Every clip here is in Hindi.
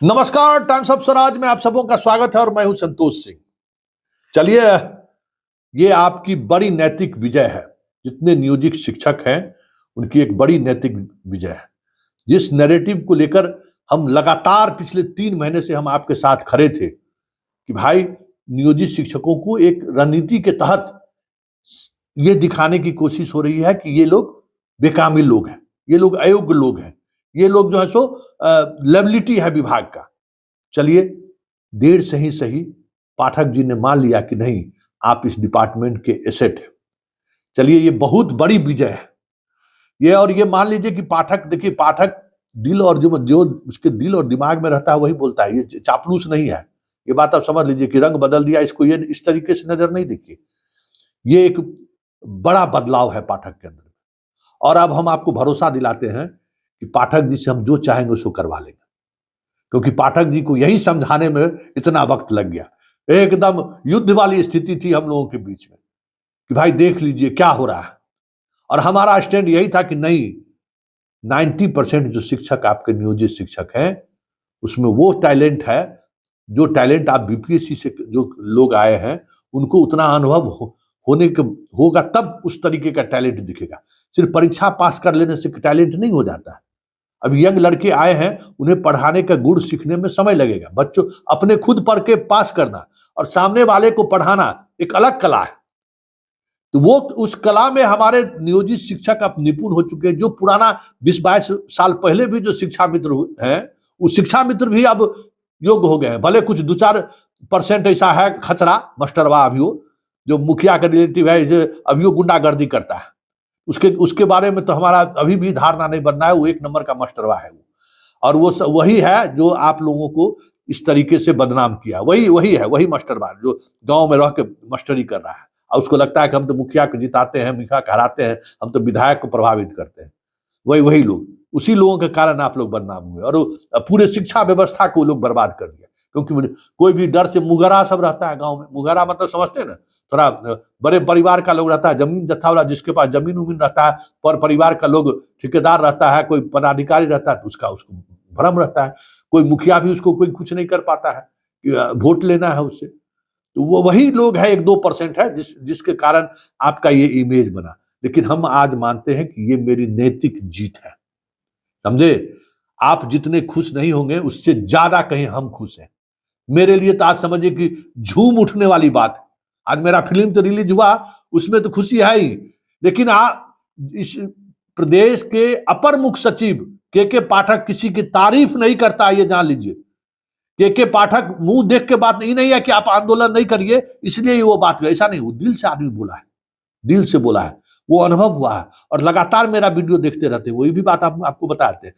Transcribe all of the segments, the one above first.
नमस्कार, टाइम्स ऑफ स्वराज में आप सबों का स्वागत है और मैं हूं संतोष सिंह। चलिए, ये आपकी बड़ी नैतिक विजय है। जितने नियोजित शिक्षक हैं उनकी एक बड़ी नैतिक विजय है। जिस नैरेटिव को लेकर हम लगातार पिछले 3 महीने से हम आपके साथ खड़े थे कि भाई नियोजित शिक्षकों को एक रणनीति के तहत ये दिखाने की कोशिश हो रही है कि ये लोग बेकामिल लोग हैं, ये लोग अयोग्य लोग हैं, ये लोग जो है सो लायबिलिटी है विभाग का। चलिए, देर से ही सही पाठक जी ने मान लिया कि नहीं, आप इस डिपार्टमेंट के एसेट हैं। चलिए, ये बहुत बड़ी विजय है ये। और ये मान लीजिए कि पाठक, देखिए, पाठक दिल और जो उसके दिल और दिमाग में रहता है वही बोलता है, ये चापलूस नहीं है। ये बात आप समझ लीजिए कि रंग बदल दिया इसको, ये इस तरीके से नजर नहीं देखिए। ये एक बड़ा बदलाव है पाठक के अंदर। और अब हम आपको भरोसा दिलाते हैं कि पाठक जी से हम जो चाहेंगे उसको करवा लेंगे, क्योंकि पाठक जी को यही समझाने में इतना वक्त लग गया। एकदम युद्ध वाली स्थिति थी हम लोगों के बीच में कि भाई देख लीजिए क्या हो रहा है। और हमारा स्टैंड यही था कि नहीं, 90% जो शिक्षक आपके नियोजित शिक्षक हैं उसमें वो टैलेंट है, जो टैलेंट आप बीपीएससी से जो लोग आए हैं उनको उतना अनुभव होने के होगा, तब उस तरीके का टैलेंट दिखेगा। सिर्फ परीक्षा पास कर लेने से टैलेंट नहीं हो जाता है। अब यंग लड़के आए हैं, उन्हें पढ़ाने का गुण सीखने में समय लगेगा। बच्चों अपने खुद पढ़ के पास करना और सामने वाले को पढ़ाना एक अलग कला है। तो वो उस कला में हमारे नियोजित शिक्षक अब निपुण हो चुके हैं। जो पुराना 20-22 साल पहले भी जो शिक्षा मित्र हैं, वो शिक्षा मित्र भी अब योग्य हो गए हैं। भले कुछ 2-4% ऐसा है खचरा मास्टरवा अभी वो, जो मुखिया का रिलेटिव है, जो अभी वो गुंडागर्दी करता है, उसके बारे में तो हमारा अभी भी धारणा नहीं बनना है। वो 1 नंबर का मास्टरवा है वो, और वो वही है जो आप लोगों को इस तरीके से बदनाम किया। वही मास्टरवा जो गांव में रह के मास्टरी कर रहा है और उसको लगता है कि हम तो मुखिया को जिताते हैं, मुखिया को हराते हैं, हम तो विधायक को प्रभावित करते हैं। वही लोग, उसी लोगों के कारण आप लोग बदनाम हुए और पूरे शिक्षा व्यवस्था को लोग बर्बाद कर दिया। क्योंकि कोई भी डर से मुगरा सब रहता है गाँव में। मुगरा मतलब समझते हैं ना, थोड़ा बड़े परिवार का लोग रहता है, जमीन जत्था वाला, जिसके पास जमीन उमीन रहता है, पर परिवार का लोग ठेकेदार रहता है, कोई पदाधिकारी रहता है, उसको भ्रम रहता है। कोई मुखिया भी उसको कोई कुछ नहीं कर पाता है, वोट लेना है उससे। तो वो वही लोग है, 1-2% है जिसके कारण आपका ये इमेज बना। लेकिन हम आज मानते हैं कि ये मेरी नैतिक जीत है, समझे। आप जितने खुश नहीं होंगे उससे ज्यादा कहीं हम खुश हैं। मेरे लिए तो आज समझिए कि झूम उठने वाली बात। आज मेरा फिल्म तो रिलीज हुआ, उसमें तो खुशी है ही, लेकिन इस प्रदेश के अपर मुख्य सचिव के पाठक किसी की तारीफ नहीं करता, ये जान लीजिए। के पाठक मुंह देख के बात नहीं है कि आप आंदोलन नहीं करिए इसलिए वो बात, ऐसा नहीं। वो दिल से आदमी बोला है, दिल से बोला है, वो अनुभव हुआ है। और लगातार मेरा वीडियो देखते रहते हैं, वही भी बात आपको बताते हैं।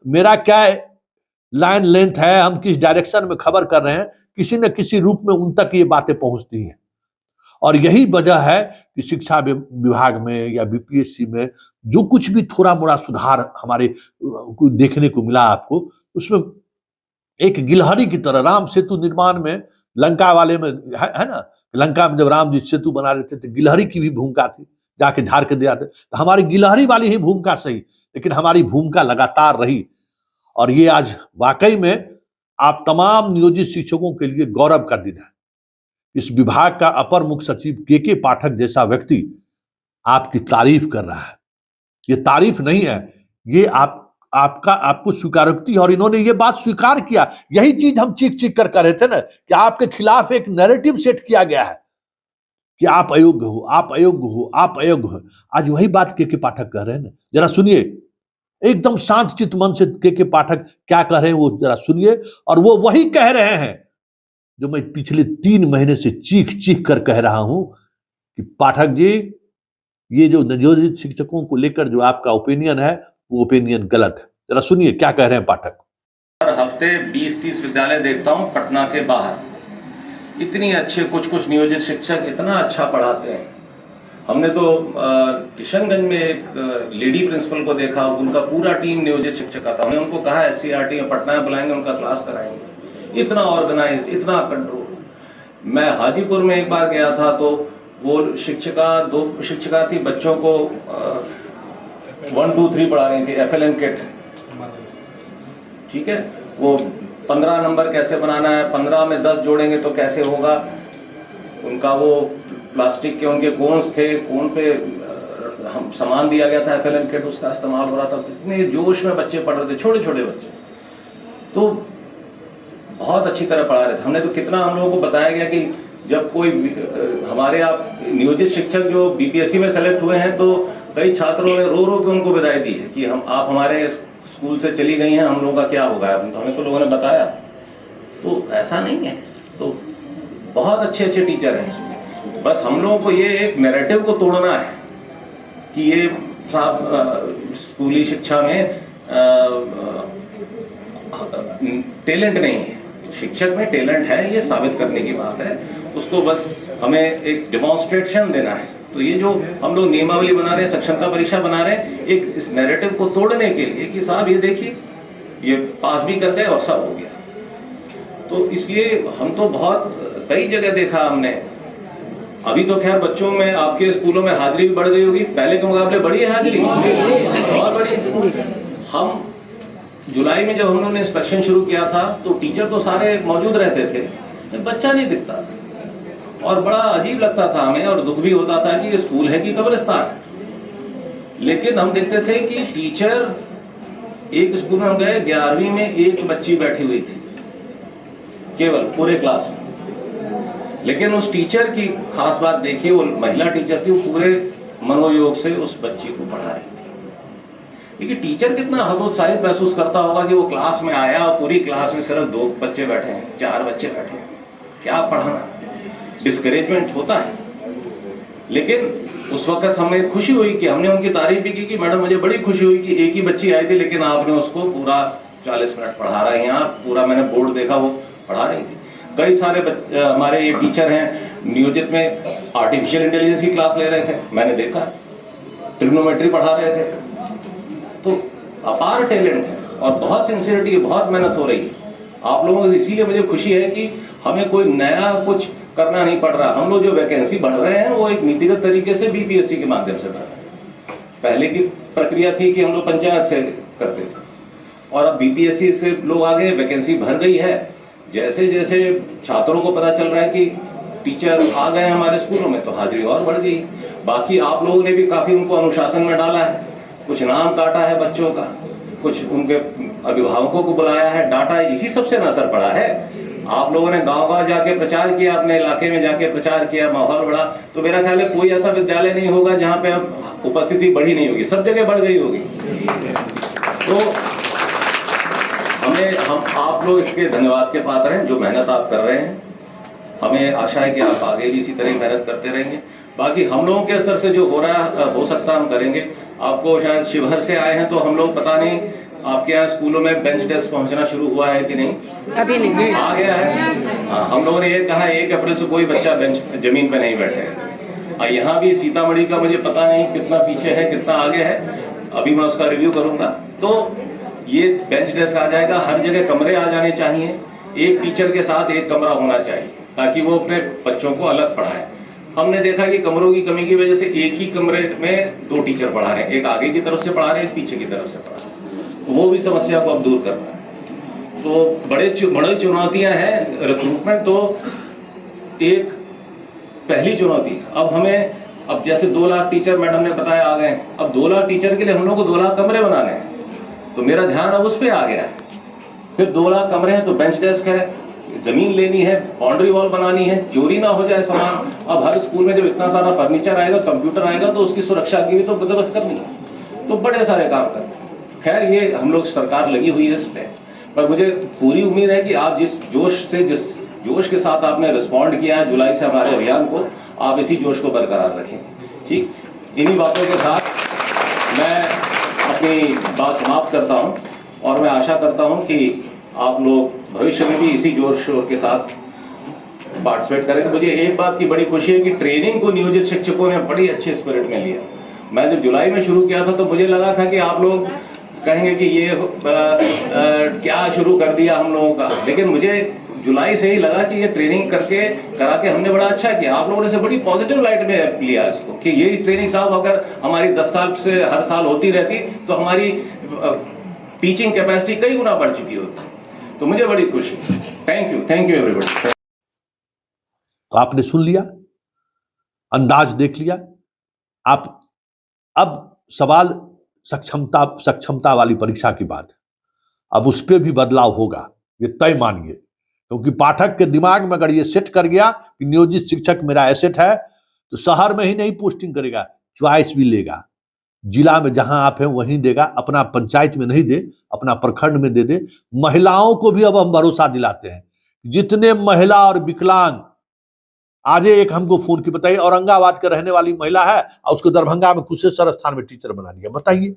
मेरा क्या लाइन लेंथ है, हम किस डायरेक्शन में खबर कर रहे हैं, किसी न किसी रूप में उन तक ये बातें पहुंचती हैं। और यही वजह है कि शिक्षा विभाग में या बीपीएससी में जो कुछ भी थोड़ा मोड़ा सुधार हमारे देखने को मिला आपको, उसमें एक गिलहरी की तरह राम सेतु निर्माण में, लंका वाले में है ना, लंका में जब राम जी सेतु बना रहे थे तो गिलहरी की भी भूमिका थी, जाके झाड़ के दे आते। तो हमारी गिलहरी वाली ही भूमिका सही, लेकिन हमारी भूमिका लगातार रही। और ये आज वाकई में आप तमाम नियोजित शिक्षकों के लिए गौरव का दिन है। इस विभाग का अपर मुख्य सचिव के पाठक जैसा व्यक्ति आपकी तारीफ कर रहा है। ये तारीफ नहीं है, ये आपको स्वीकारोक्ति। और इन्होंने ये बात स्वीकार किया। यही चीज हम चीख कर रहे थे ना कि आपके खिलाफ एक नैरेटिव सेट किया गया है कि आप अयोग्य हो, आप अयोग्य हो, आप अयोग्य हो। आज वही बात के पाठक कह रहे हैं ना, जरा सुनिए। एकदम शांत चित्त मन से के पाठक क्या कह रहे हैं वो जरा सुनिए। और वो वही कह रहे हैं जो मैं पिछले 3 महीने से चीख कर कह रहा हूं कि पाठक जी, ये जो नियोजित शिक्षकों को लेकर जो आपका ओपिनियन है वो ओपिनियन गलत है। जरा सुनिए क्या कह रहे हैं पाठक। हर हफ्ते 20-30 विद्यालय देखता हूं पटना के बाहर। इतनी अच्छे कुछ नियोजित शिक्षक इतना अच्छा पढ़ाते हैं। हमने तो किशनगंज में एक लेडी प्रिंसिपल को देखा, उनका पूरा टीम नियोजित शिक्षक का था। हमने उनको कहा SCRT में पटना में बुलाएंगे, उनका क्लास कराएंगे। इतना ऑर्गेनाइज, इतना कंट्रोल। मैं हाजीपुर में एक बार गया था तो वो 2 शिक्षिका थी, बच्चों को 1 2 3 पढ़ा रही थी, FLN किट, ठीक है। वो 15 नंबर कैसे बनाना है, 15 में 10 जोड़ेंगे तो कैसे होगा। उनका वो प्लास्टिक के उनके कोन्स थे, कोन पे हम सामान दिया गया था FLN किट, उसका इस्तेमाल हो रहा था। कितने जोश में बच्चे पढ़ रहे थे, छोटे छोटे बच्चे, तो बहुत अच्छी तरह पढ़ा रहे थे। हमने तो कितना हम लोगों को बताया गया कि जब कोई हमारे आप नियोजित शिक्षक जो BPSC में सेलेक्ट हुए हैं, तो कई छात्रों ने रो रो के उनको विदाई दी है कि आप हमारे स्कूल से चली गई हैं, हम लोगों का क्या होगा। हमें तो लोगों ने बताया, तो ऐसा नहीं है। तो बहुत अच्छे अच्छे टीचर हैं इसमें, बस हम लोगों को ये एक नैरेटिव को तोड़ना है कि ये साहब स्कूली शिक्षा में टैलेंट नहीं है। शिक्षक में टैलेंट है, ये साबित करने की बात है। उसको बस हमें एक डेमोन्स्ट्रेशन देना है। तो ये जो हम लोग नियमावली बना रहे हैं, सक्षमता परीक्षा बना रहे हैं, एक इस नैरेटिव को तोड़ने के लिए कि साहब ये देखिए, ये पास भी कर गए और सब हो गया। तो इसलिए हम तो बहुत कई जगह देखा हमने। अभी तो खैर बच्चों में आपके स्कूलों में हाजिरी भी बढ़ गई होगी, पहले के मुकाबले बढ़ी है हाजिरी, बहुत बड़ी। हम जुलाई में जब हम लोगों ने इंस्पेक्शन शुरू किया था, तो टीचर तो सारे मौजूद रहते थे, बच्चा नहीं दिखता था और बड़ा अजीब लगता था हमें, और दुख भी होता था कि ये स्कूल है कि कब्रिस्तान। लेकिन हम देखते थे कि टीचर, एक स्कूल में हम गए, 11वीं में एक बच्ची बैठी हुई थी केवल पूरे क्लास में, लेकिन उस टीचर की खास बात देखिए, वो महिला टीचर थी, वो पूरे मनोयोग से उस बच्ची को पढ़ा रही थी। क्योंकि टीचर कितना हतोत्साहित महसूस करता होगा कि वो क्लास में आया और पूरी क्लास में सिर्फ 2 बच्चे बैठे हैं, 4 बच्चे बैठे हैं, क्या पढ़ाना। डिस्करेजमेंट होता है। लेकिन उस वक्त हमें खुशी हुई कि हमने उनकी तारीफ भी की कि मैडम मुझे बड़ी खुशी हुई कि एक ही बच्ची आई थी, लेकिन आपने उसको पूरा 40 मिनट पढ़ा रहे हैं। यहाँ पूरा मैंने बोर्ड देखा, वो पढ़ा रही थी। कई सारे हमारे ये टीचर हैं नियोजित में, आर्टिफिशियल इंटेलिजेंस की क्लास ले रहे थे, मैंने देखा, ट्रिग्नोमेट्री पढ़ा रहे थे। तो अपार टैलेंट है और बहुत सिंसियरिटी है, बहुत मेहनत हो रही है आप लोगों को। इसीलिए मुझे खुशी है कि हमें कोई नया कुछ करना नहीं पड़ रहा। हम लोग जो वैकेंसी बढ़ रहे हैं वो एक नीतिगत तरीके से BPSC के माध्यम से बढ़ रहे हैं। पहले की प्रक्रिया थी कि हम लोग पंचायत से करते थे, और अब BPSC से लोग आ गए, वैकेंसी भर गई है। जैसे जैसे छात्रों को पता चल रहा है कि टीचर आ गए हमारे स्कूलों में, तो हाजिरी और बढ़ गई। बाकी आप लोगों ने भी काफी उनको अनुशासन में डाला है, कुछ नाम काटा है बच्चों का, कुछ उनके अभिभावकों को बुलाया है, डाटा, इसी सबसे न असर पड़ा है। आप लोगों ने गांव-गांव जाके प्रचार किया, अपने इलाके में जाके प्रचार किया, माहौल बढ़ा। तो मेरा ख्याल है कोई ऐसा विद्यालय नहीं होगा जहां पे अब उपस्थिति बढ़ी नहीं होगी, सब जगह बढ़ गई होगी। तो हम आप लोग इसके धन्यवाद के पात्र हैं, जो मेहनत आप कर रहे हैं। हमें आशा है कि आप आगे भी इसी तरह मेहनत करते रहेंगे। बाकी हम लोगों के स्तर से जो हो रहा है, हो सकता हम करेंगे। आपको शायद शिवहर से आए हैं, तो हम लोग पता नहीं आपके यहाँ स्कूलों में बेंच डेस्क पहुंचना शुरू हुआ है कि नहीं? अभी नहीं आ गया है। हाँ, हम लोगों ने ये कहा 1 अप्रैल से कोई बच्चा जमीन पे नहीं बैठेगा। यहाँ भी सीतामढ़ी का मुझे पता नहीं कितना पीछे है, कितना आगे है, अभी मैं उसका रिव्यू करूंगा। तो ये बेंच डेस्क आ जाएगा, हर जगह कमरे आ जाने चाहिए, एक टीचर के साथ एक कमरा होना चाहिए, ताकि वो अपने बच्चों को अलग पढ़ाए। हमने देखा कि कमरों की कमी की वजह से एक ही कमरे में 2 टीचर पढ़ा रहे हैं, एक आगे की तरफ से पढ़ा रहे हैं, एक पीछे की तरफ से पढ़ा रहे हैं। तो वो भी समस्या को अब दूर करना है। तो बड़ी चुनौतियां हैं। रिक्रूटमेंट तो एक पहली चुनौती। अब जैसे 2 लाख टीचर मैडम ने बताया आ गए, अब 2 लाख टीचर के लिए हम लोग को 2 लाख कमरे बनाने हैं। तो मेरा ध्यान अब उस पर आ गया है। फिर 2 लाख कमरे हैं तो बेंच डेस्क है, जमीन लेनी है, बाउंड्री वॉल बनानी है, चोरी ना हो जाए सामान। अब हर स्कूल में जब इतना सारा फर्नीचर आएगा, कंप्यूटर आएगा, तो उसकी सुरक्षा की भी तो बंदोबस्त करनी है। तो बड़े सारे काम करते हैं। खैर, ये हम लोग सरकार लगी हुई है इस पे, पर मुझे पूरी उम्मीद है कि आप जिस जोश के साथ आपने रिस्पॉन्ड किया है जुलाई से हमारे अभियान को, आप इसी जोश को बरकरार रखें। ठीक, इन्हीं बातों के साथ मैं अपनी बात समाप्त करता हूं, और मैं आशा करता हूं कि आप लोग भविष्य में भी इसी जोर शोर के साथ पार्टिसिपेट करेंगे। मुझे एक बात की बड़ी खुशी है कि ट्रेनिंग को नियोजित शिक्षकों ने बड़ी अच्छे स्पिरिट में लिया। मैं जब जुलाई में शुरू किया था तो मुझे लगा था कि आप लोग कहेंगे कि ये क्या शुरू कर दिया हम लोगों का, लेकिन मुझे जुलाई से ही लगा कि ये ट्रेनिंग करा के हमने बड़ा अच्छा किया। आप लोगों ने से बड़ी पॉजिटिव लाइट में लिया इसको कि ये ट्रेनिंग साहब अगर हमारी 10 साल से हर साल होती रहती तो हमारी टीचिंग कैपेसिटी कई गुना बढ़ चुकी होती। तो मुझे बड़ी खुशी। Thank you everybody. तो आपने सुन लिया, अंदाज देख लिया। आप अब सवाल सक्षमता वाली परीक्षा की बात है, अब उस पर भी बदलाव होगा, ये तय मानिए। क्योंकि पाठक के दिमाग में अगर ये सेट कर गया कि नियोजित शिक्षक मेरा एसेट है, तो शहर में ही नहीं पोस्टिंग करेगा, च्वाइस भी लेगा। जिला में जहां आप हैं वहीं देगा, अपना पंचायत में नहीं दे, अपना प्रखंड में दे दे। महिलाओं को भी अब हम भरोसा दिलाते हैं। जितने महिला और विकलांग, आज एक हमको फोन की बताइए, औरंगाबाद के रहने वाली महिला है और उसको दरभंगा में कुशेश्वर स्थान में टीचर बना दिया। बताइए,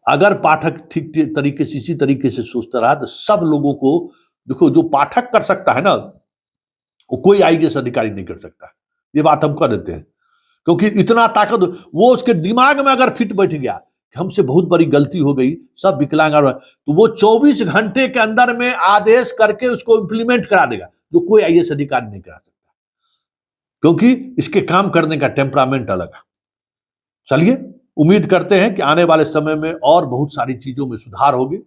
अगर पाठक ठीक तरीके से इसी तरीके से सोचता रहा तो सब लोगों को, देखो जो पाठक कर सकता है ना, वो कोई आईएएस अधिकारी नहीं कर सकता। ये बात हम कर देते हैं, क्योंकि इतना ताकत वो उसके दिमाग में अगर फिट बैठ गया कि हमसे बहुत बड़ी गलती हो गई, सब विकलांग, तो वो 24 घंटे के अंदर में आदेश करके उसको इंप्लीमेंट करा देगा, जो कोई आईएएस अधिकारी नहीं करा सकता, क्योंकि इसके काम करने का टेम्परामेंट अलग है। चलिए, उम्मीद करते हैं कि आने वाले समय में और बहुत सारी चीजों में सुधार होगी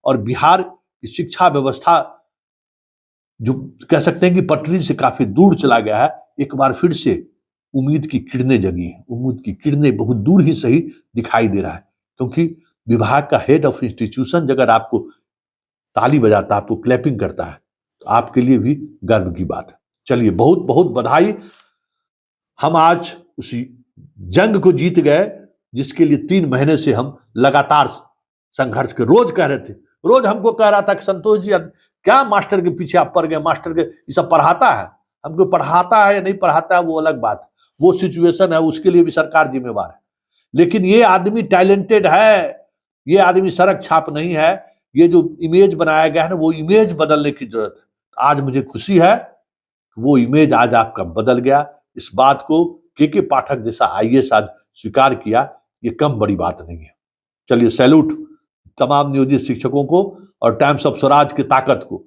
और बिहार की शिक्षा व्यवस्था, जो कह सकते हैं कि पटरी से काफी दूर चला गया है, एक बार फिर से उम्मीद की किरणें जगी हैं। उम्मीद की किरणें बहुत दूर ही सही दिखाई दे रहा है, क्योंकि विभाग का हेड ऑफ इंस्टीट्यूशन अगर आपको ताली बजाता, आपको क्लैपिंग करता है, तो आपके लिए भी गर्व की बात है। चलिए, बहुत बहुत बधाई। हम आज उसी जंग को जीत गए जिसके लिए 3 महीने से हम लगातार संघर्ष के, रोज कह रहे थे, रोज हमको कह रहा था कि संतोष जी क्या मास्टर के पीछे आप पड़ गए, मास्टर के ये सब पढ़ाता है, हमको पढ़ाता है या नहीं पढ़ाता है वो अलग बात है, वो सिचुएशन है, उसके लिए भी सरकार जिम्मेवार है। लेकिन ये आदमी टैलेंटेड है, ये आदमी सड़क छाप नहीं है, ये जो इमेज बनाया गया है ना, वो इमेज बदलने की जरूरत है। आज मुझे खुशी है वो इमेज आज आपका बदल गया। इस बात को के पाठक जैसा आईएएस आज स्वीकार किया, ये कम बड़ी बात नहीं है। चलिए, सैल्यूट तमाम नियोजित शिक्षकों को और टाइम्स ऑफ स्वराज की ताकत को।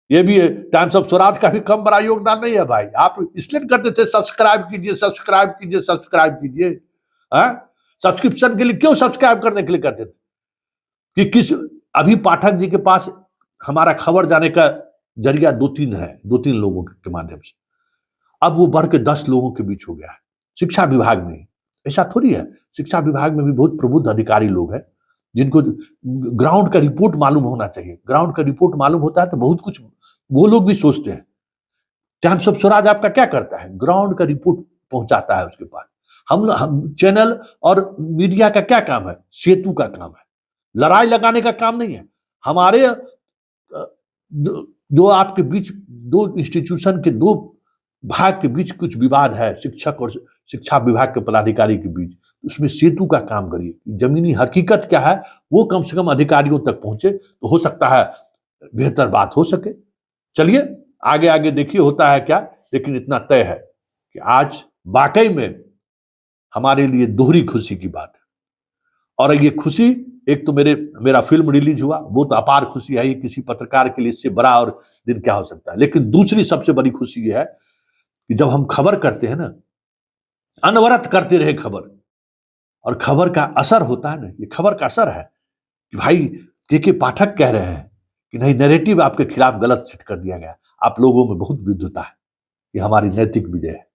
ये भी है, टाइम्स ऑफ स्वराज का भी कम बड़ा योगदान नहीं है भाई। आप इसलिए करते थे सब्सक्राइब कीजिए, सब्सक्राइब कीजिए, सब्सक्राइब कीजिए। सब्सक्रिप्शन के लिए क्यों सब्सक्राइब करने के लिए करते थे कि किस, अभी पाठक जी के पास हमारा खबर जाने का जरिया 2-3 है, 2-3 लोगों के माध्यम से। अब वो बढ़ के 10 लोगों के बीच हो गया है शिक्षा विभाग में। ऐसा थोड़ी है, शिक्षा विभाग में भी बहुत प्रबुद्ध अधिकारी लोग हैं जिनको ग्राउंड का रिपोर्ट मालूम होना चाहिए। ग्राउंड का रिपोर्ट मालूम होता है तो बहुत कुछ वो लोग भी सोचते हैं। टाइम्स ऑफ स्वराज आपका क्या करता है? ग्राउंड का रिपोर्ट पहुंचाता है उसके पास। हम चैनल और मीडिया का क्या काम है? सेतु का काम है, लड़ाई लगाने का काम नहीं है। हमारे जो आपके बीच दो इंस्टीट्यूशन के, दो भाग के बीच कुछ विवाद है, शिक्षक और शिक्षा विभाग के पदाधिकारी के बीच, उसमें सेतु का काम करिए। जमीनी हकीकत क्या है वो कम से कम अधिकारियों तक पहुंचे तो हो सकता है बेहतर बात हो सके। चलिए, आगे आगे देखिए होता है क्या, लेकिन इतना तय है कि आज वाकई में हमारे लिए दोहरी खुशी की बात है। और ये खुशी, एक तो मेरा फिल्म रिलीज हुआ, वो तो अपार खुशी है, ये किसी पत्रकार के लिए इससे बड़ा और दिन क्या हो सकता है। लेकिन दूसरी सबसे बड़ी खुशी ये है कि जब हम खबर करते हैं ना, अनवरत करते रहे खबर, और खबर का असर होता है ना, ये खबर का असर है कि भाई के पाठक कह रहे हैं कि नहीं, नैरेटिव आपके खिलाफ गलत सेट कर दिया गया, आप लोगों में बहुत विद्वता है। ये हमारी नैतिक विजय है।